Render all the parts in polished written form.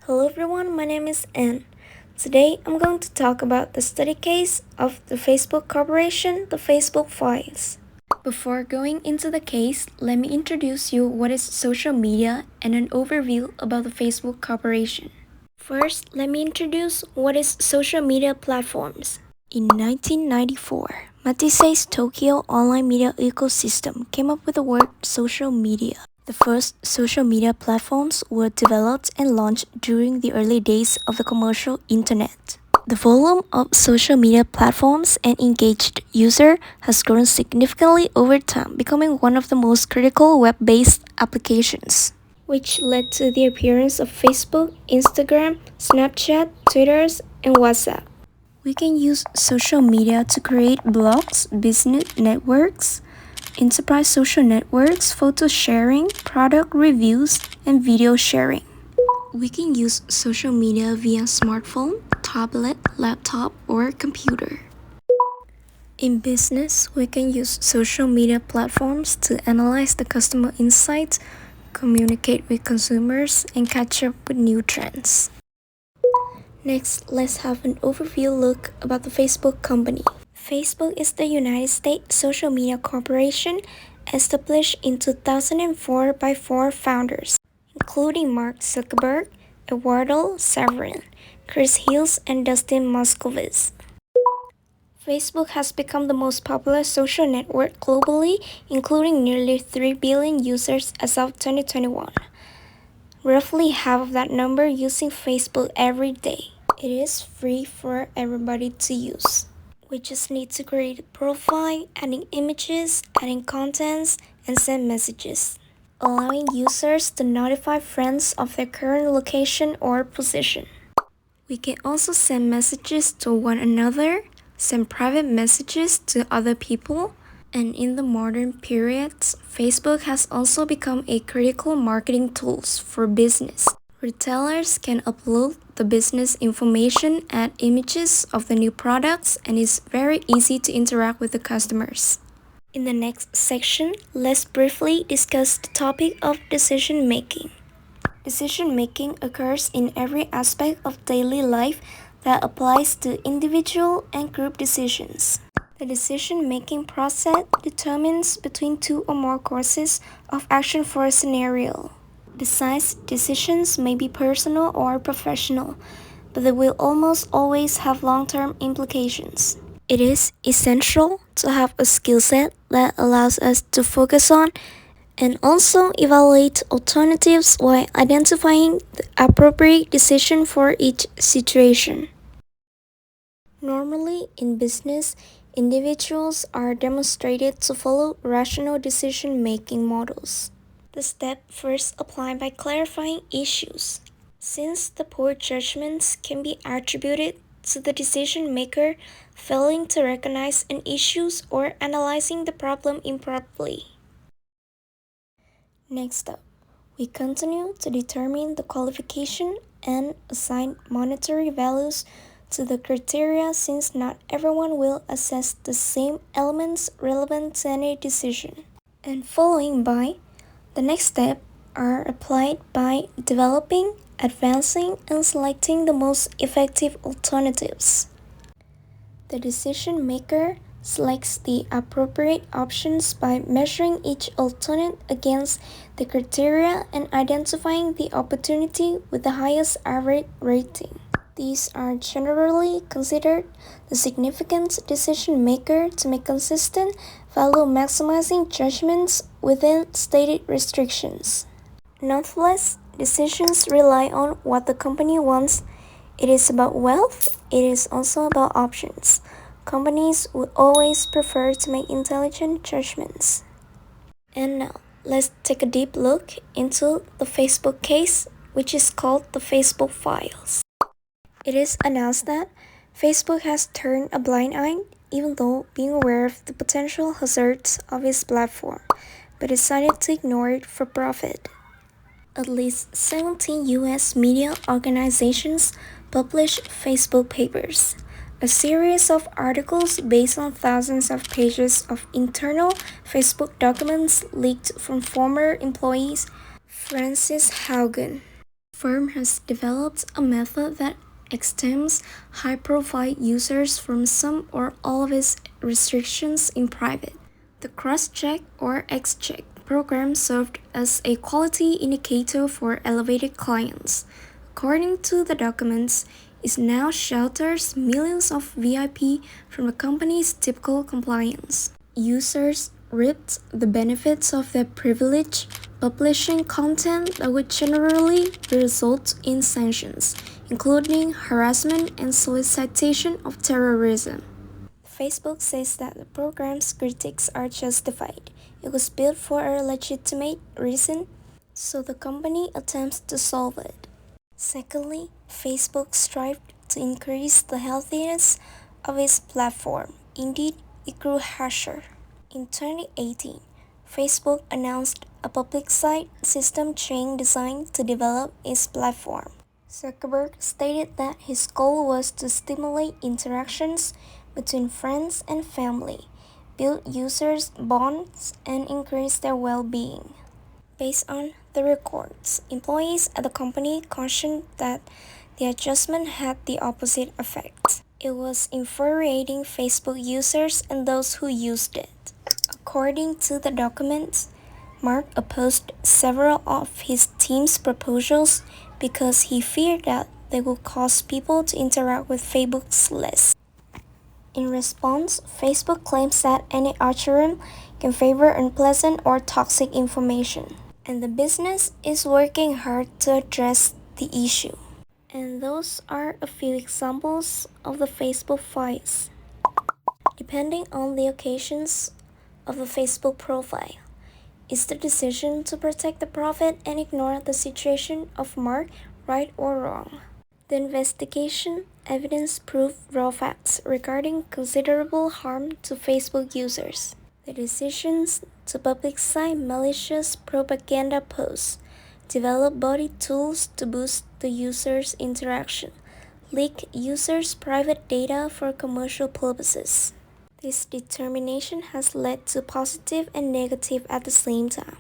Hello everyone, my name is Anne. Today I'm going to talk about the study case of the Facebook Corporation, the Facebook Files. Before going into the case, let me introduce you what is social media and an overview about the Facebook Corporation. First, let me introduce what is social media platforms. In 1994, Matisei's Tokyo online media ecosystem came up with the word social media. The first social media platforms were developed and launched during the early days of the commercial internet. The volume of social media platforms and engaged user has grown significantly over time, becoming one of the most critical web-based applications, which led to the appearance of Facebook, Instagram, Snapchat, Twitter, and WhatsApp. We can use social media to create blogs, business networks, enterprise social networks, photo sharing, product reviews, and video sharing. We can use social media via smartphone, tablet, laptop, or computer. In business, we can use social media platforms to analyze the customer insights, communicate with consumers, and catch up with new trends. Next, let's have an overview look about the Facebook company. Facebook is the United States social media corporation established in 2004 by four founders, including Mark Zuckerberg, Eduardo Saverin, Chris Hills, and Dustin Moskovitz. Facebook has become the most popular social network globally, including nearly 3 billion users as of 2021. Roughly half of that number using Facebook every day. It is free for everybody to use. We just need to create a profile, adding images, adding contents, and send messages, allowing users to notify friends of their current location or position. We can also send messages to one another, send private messages to other people, and in the modern periods, Facebook has also become a critical marketing tool for business. Retailers can upload the business information, add images of the new products, and it's very easy to interact with the customers. In the next section, let's briefly discuss the topic of decision making. Decision making occurs in every aspect of daily life that applies to individual and group decisions. The decision-making process determines between two or more courses of action for a scenario. Besides, decisions may be personal or professional, but they will almost always have long-term implications. It is essential to have a skill set that allows us to focus on and also evaluate alternatives while identifying the appropriate decision for each situation. Normally, in business, individuals are demonstrated to follow rational decision-making models. The step first applied by clarifying issues. Since the poor judgments can be attributed to the decision maker failing to recognize an issue or analyzing the problem improperly. Next up, we continue to determine the qualification and assign monetary values to the criteria since not everyone will assess the same elements relevant to any decision. And following by, the next step are applied by developing, advancing, and selecting the most effective alternatives. The decision maker selects the appropriate options by measuring each alternate against the criteria and identifying the opportunity with the highest average rating. These are generally considered the significant decision maker to make consistent value maximizing judgments within stated restrictions. Nonetheless, decisions rely on what the company wants. It is about wealth, it is also about options. Companies would always prefer to make intelligent judgments. And now, let's take a deep look into the Facebook case, which is called the Facebook Files. It is announced that Facebook has turned a blind eye, even though being aware of the potential hazards of its platform, but decided to ignore it for profit. At least 17 US media organizations published Facebook papers, a series of articles based on thousands of pages of internal Facebook documents leaked from former employees Frances Haugen, firm has developed a method that exempts high-profile users from some or all of its restrictions in private. The cross-check or X-check program served as a quality indicator for elevated clients. According to the documents, it now shelters millions of VIP from the company's typical compliance. Users reaped the benefits of their privilege, publishing content that would generally result in sanctions, including harassment and solicitation of terrorism. Facebook says that the program's critics are justified. It was built for a legitimate reason, so the company attempts to solve it. Secondly, Facebook strived to increase the healthiness of its platform. Indeed, it grew harsher. In 2018, Facebook announced a public site system chain designed to develop its platform. Zuckerberg stated that his goal was to stimulate interactions between friends and family, build users' bonds, and increase their well-being. Based on the records, employees at the company cautioned that the adjustment had the opposite effect. It was infuriating Facebook users and those who used it. According to the documents, Mark opposed several of his team's proposals because he feared that they would cause people to interact with Facebook's less. In response, Facebook claims that any algorithm can favor unpleasant or toxic information, and the business is working hard to address the issue. And those are a few examples of the Facebook files. Depending on the occasions of the Facebook profile, is the decision to protect the profit and ignore the situation of Mark right or wrong? The investigation evidence proved raw facts regarding considerable harm to Facebook users. The decisions to publicize malicious propaganda posts, develop body tools to boost the user's interaction, leak users' private data for commercial purposes. This determination has led to positive and negative at the same time.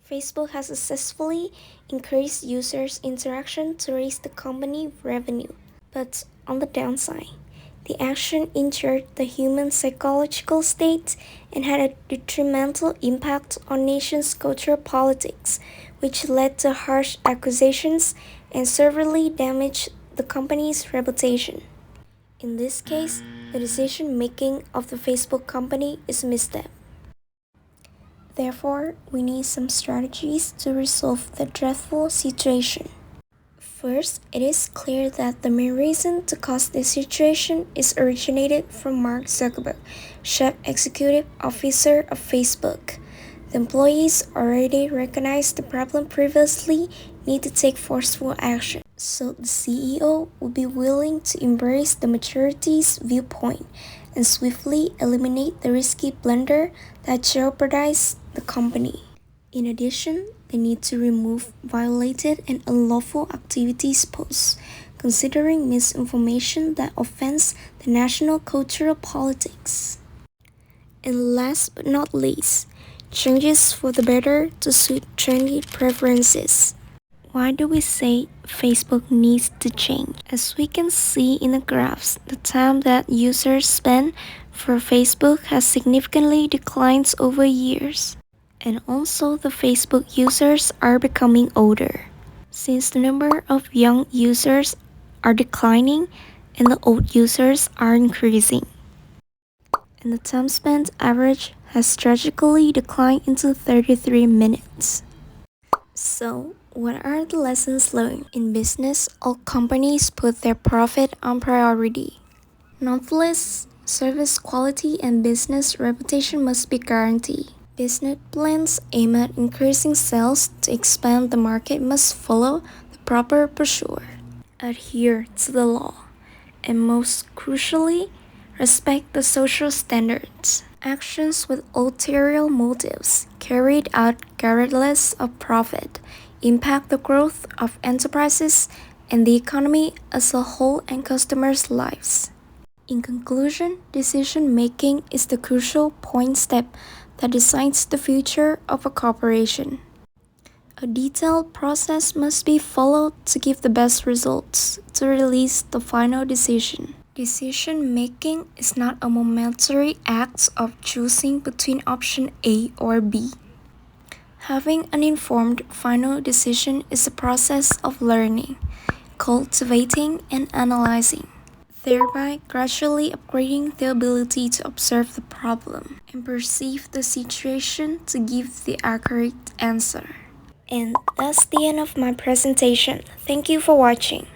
Facebook has successfully increased users' interaction to raise the company revenue, but on the downside, the action injured the human psychological state and had a detrimental impact on nation's cultural politics, which led to harsh accusations and severely damaged the company's reputation. In this case, the decision-making of the Facebook company is a misstep. Therefore, we need some strategies to resolve the dreadful situation. First, it is clear that the main reason to cause this situation is originated from Mark Zuckerberg, Chief Executive Officer of Facebook. The employees already recognized the problem previously need to take forceful action, so the CEO would be willing to embrace the majority's viewpoint and swiftly eliminate the risky blunder that jeopardized the company. In addition, they need to remove violated and unlawful activities posts, considering misinformation that offends the national cultural politics. And last but not least, changes for the better to suit trendy preferences. Why do we say Facebook needs to change? As we can see in the graphs, the time that users spend for Facebook has significantly declined over years. And also the Facebook users are becoming older, since the number of young users are declining and the old users are increasing. And the time spent average has tragically declined into 33 minutes. So, what are the lessons learned? In business, all companies put their profit on priority. Nonetheless, service quality and business reputation must be guaranteed. Business plans aimed at increasing sales to expand the market must follow the proper procedure, adhere to the law, and most crucially, respect the social standards. Actions with ulterior motives, carried out regardless of profit, impact the growth of enterprises and the economy as a whole and customers' lives. In conclusion, decision-making is the crucial point step that decides the future of a corporation. A detailed process must be followed to give the best results, to release the final decision. Decision making is not a momentary act of choosing between option A or B. Having an informed final decision is a process of learning, cultivating, and analyzing, thereby gradually upgrading the ability to observe the problem and perceive the situation to give the accurate answer. And that's the end of my presentation. Thank you for watching.